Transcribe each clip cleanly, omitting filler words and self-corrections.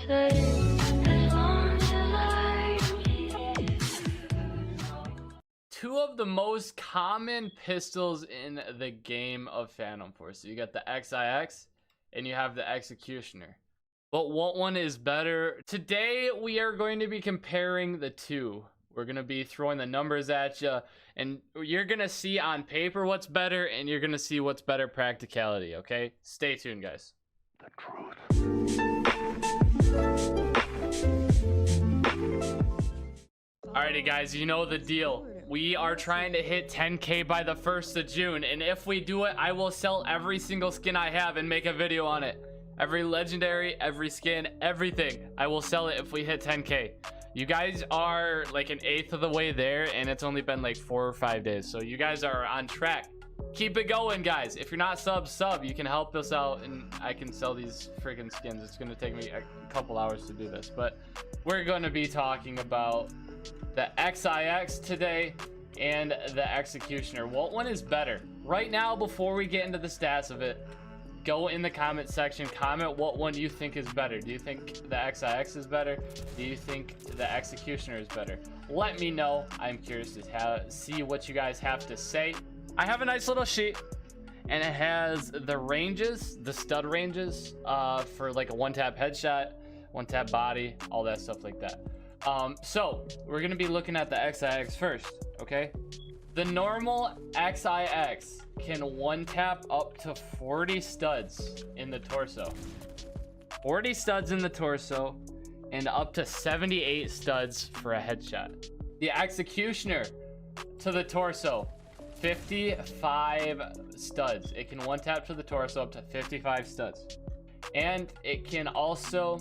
Two of the most common pistols in the game of Phantom Force. So you got the XIX and you have the Executioner. But what one is better? Today we are going to be comparing the two. We're going to be throwing the numbers at you, and you're going to see on paper what's better, and you're going to see what's better practicality, okay? Stay tuned, guys. The truth. Alrighty, guys, you know the deal. We are trying to hit 10K by the 1st of June, and if we do it, I will sell every single skin I have and make a video on it. Every legendary, every skin, everything. I will sell it if we hit 10K. You guys are like an eighth of the way there, and it's only been like 4 or 5 days. So you guys are on track. Keep it going, guys. If you're not sub. You can help us out, and I can sell these freaking skins. It's going to take me a couple hours to do this. But we're going to be talking about the XIX today and the Executioner. What one is better? Right now, before we get into the stats of it, go in the comment section, comment what one you think is better. Do you think the XIX is better? Do you think the Executioner is better? Let me know. I'm curious to see what you guys have to say. I have a nice little sheet, and it has the ranges, the stud ranges, for like a one-tap headshot, one-tap body, all that stuff like that. So we're gonna be looking at the XIX first, okay? The normal XIX can one-tap up to 40 studs in the torso. 40 studs in the torso and up to 78 studs for a headshot. The Executioner to the torso, 55 studs. It can one-tap to the torso up to 55 studs. And it can also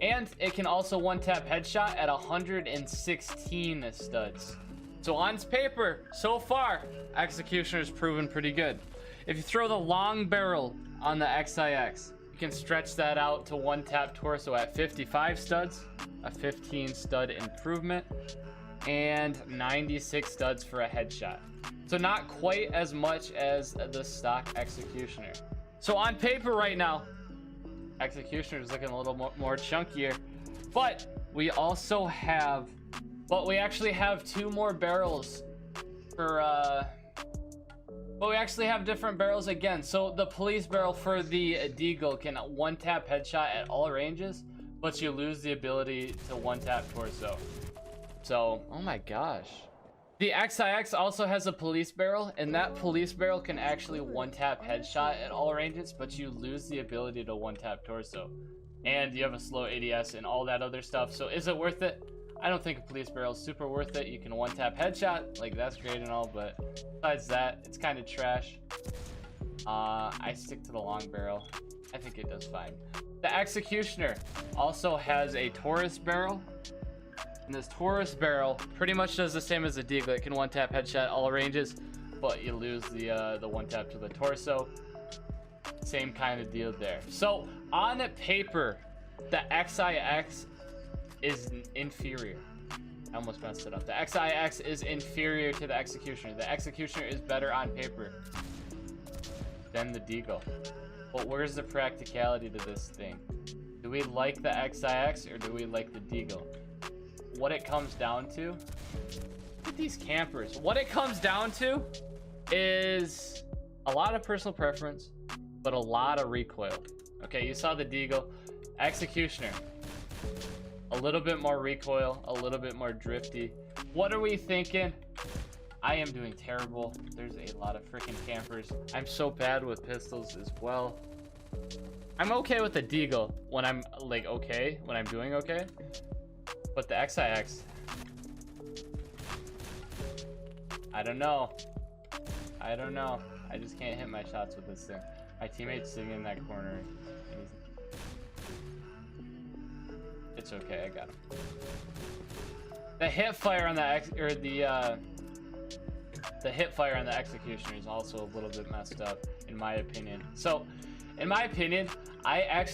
one-tap headshot at 116 studs. So on paper, so far, Executioner's proven pretty good. If you throw the long barrel on the XIX, you can stretch that out to one-tap torso at 55 studs, a 15 stud improvement, and 96 studs for a headshot. So not quite as much as the stock Executioner. So on paper right now, Executioner is looking a little more chunkier, but we actually have two more barrels for but we actually have different barrels again. So the police barrel for the DEAGLE can one-tap headshot at all ranges, but you lose the ability to one-tap torso. So, oh my gosh. The XIX also has a police barrel, and that police barrel can actually one-tap headshot at all ranges, but you lose the ability to one-tap torso. And you have a slow ADS and all that other stuff. So is it worth it? I don't think a police barrel is super worth it. You can one-tap headshot, like that's great and all, but besides that, it's kind of trash. I stick to the long barrel. I think it does fine. The Executioner also has a Taurus barrel. And this Taurus barrel pretty much does the same as the DEAGLE. It can one-tap headshot all ranges, but you lose the one-tap to the torso. Same kind of deal there. So on paper, the XIX is inferior. I almost messed it up. The XIX is inferior to the Executioner. The Executioner is better on paper than the DEAGLE. But where's the practicality to this thing? Do we like the XIX or do we like the DEAGLE? What it comes down to, look at these campers. What it comes down to is a lot of personal preference, but a lot of recoil. Okay, you saw the DEAGLE. Executioner, a little bit more recoil, a little bit more drifty. What are we thinking? I am doing terrible. There's a lot of freaking campers. I'm so bad with pistols as well. I'm okay with the DEAGLE when I'm like okay, when I'm doing okay. But the XIX, I don't know. I just can't hit my shots with this thing. My teammate's sitting in that corner. It's okay, I got him. The hip fire on the hip fire on the Executioner is also a little bit messed up, in my opinion. So, in my opinion, I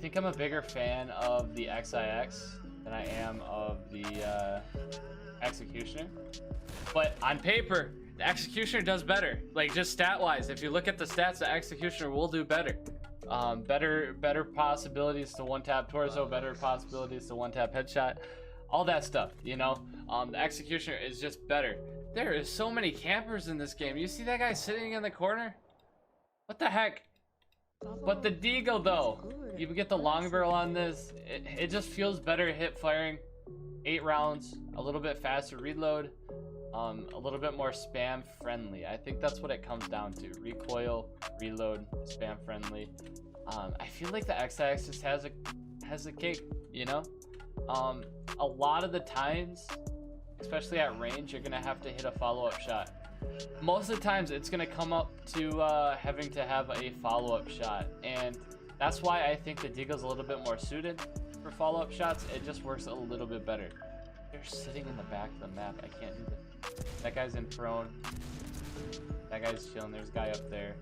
think I'm a bigger fan of the XIX than I am of the Executioner. But on paper, the Executioner does better. Like, just stat-wise, if you look at the stats, the Executioner will do better. better possibilities to one-tap torso, better possibilities to one-tap headshot, all that stuff, you know. The executioner is just better. There is so many campers in this game. You see that guy sitting in the corner? What the heck? But the Deagle though, you get the long barrel on this, it just feels better hip firing. 8 rounds, a little bit faster reload, a little bit more spam friendly. I think that's what it comes down to. Recoil, reload, spam friendly. I feel like the X-axis has a cake, you know. A lot of the times, especially at range, you're gonna have to hit a follow-up shot. Most of the times it's gonna come up to having to have a follow-up shot, and that's why I think the Deagle's a little bit more suited for follow-up shots. It just works a little bit better. They're sitting in the back of the map. I can't do that. That guy's in prone. That guy's chilling. There's a guy up there.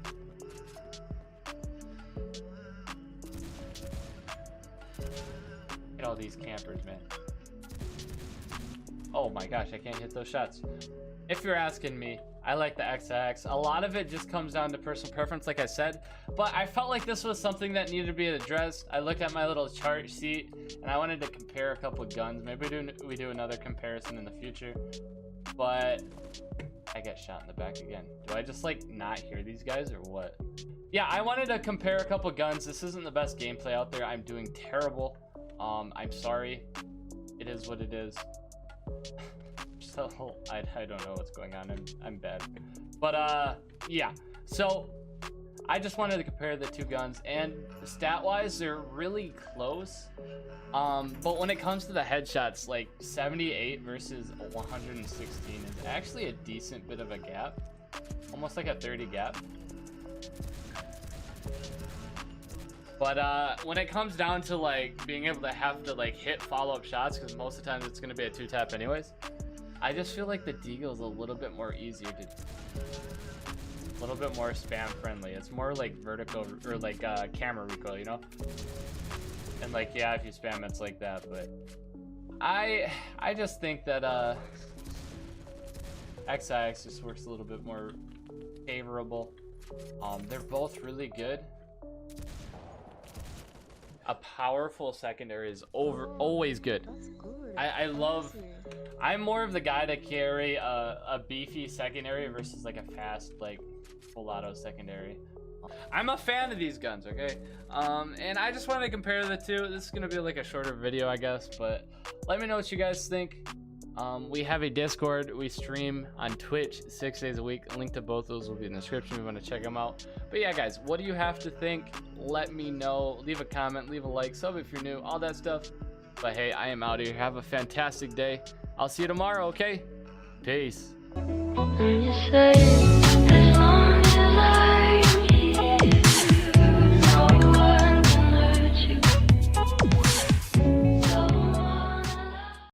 Look at all these campers, man. Oh my gosh, I can't hit those shots. If you're asking me, I like the XX. A lot of it just comes down to personal preference, like I said, but I felt like this was something that needed to be addressed. I looked at my little chart sheet and I wanted to compare a couple of guns. Maybe we do another comparison in the future, but I get shot in the back again. Do I just like not hear these guys or what? Yeah, I wanted to compare a couple of guns. This isn't the best gameplay out there. I'm doing terrible. I'm sorry. It is what it is. So I don't know what's going on. I'm bad, but yeah, so I just wanted to compare the two guns, and stat wise they're really close, but when it comes to the headshots, like 78 versus 116 is actually a decent bit of a gap, almost like a 30 gap. But when it comes down to like being able to have to like hit follow-up shots, because most of the times it's going to be a 2-tap anyways, I just feel like the Deagle is a little bit more easier to, a little bit more spam friendly. It's more like vertical or like camera recoil, you know. And like, yeah, if you spam, it's like that. But I just think that XIX just works a little bit more favorable. They're both really good. A powerful secondary is always good. I love. I'm more of the guy to carry a beefy secondary versus like a fast, like full auto secondary. I'm a fan of these guns, okay? And I just wanted to compare the two. This is gonna be like a shorter video, I guess, but let me know what you guys think. We have a Discord. We stream on Twitch 6 days a week. A link to both those will be in the description if you want to check them out. But yeah, guys, what do you have to think? Let me know. Leave a comment, leave a like, sub if you're new, all that stuff. But hey, I am out of here. Have a fantastic day. I'll see you tomorrow, okay? Peace.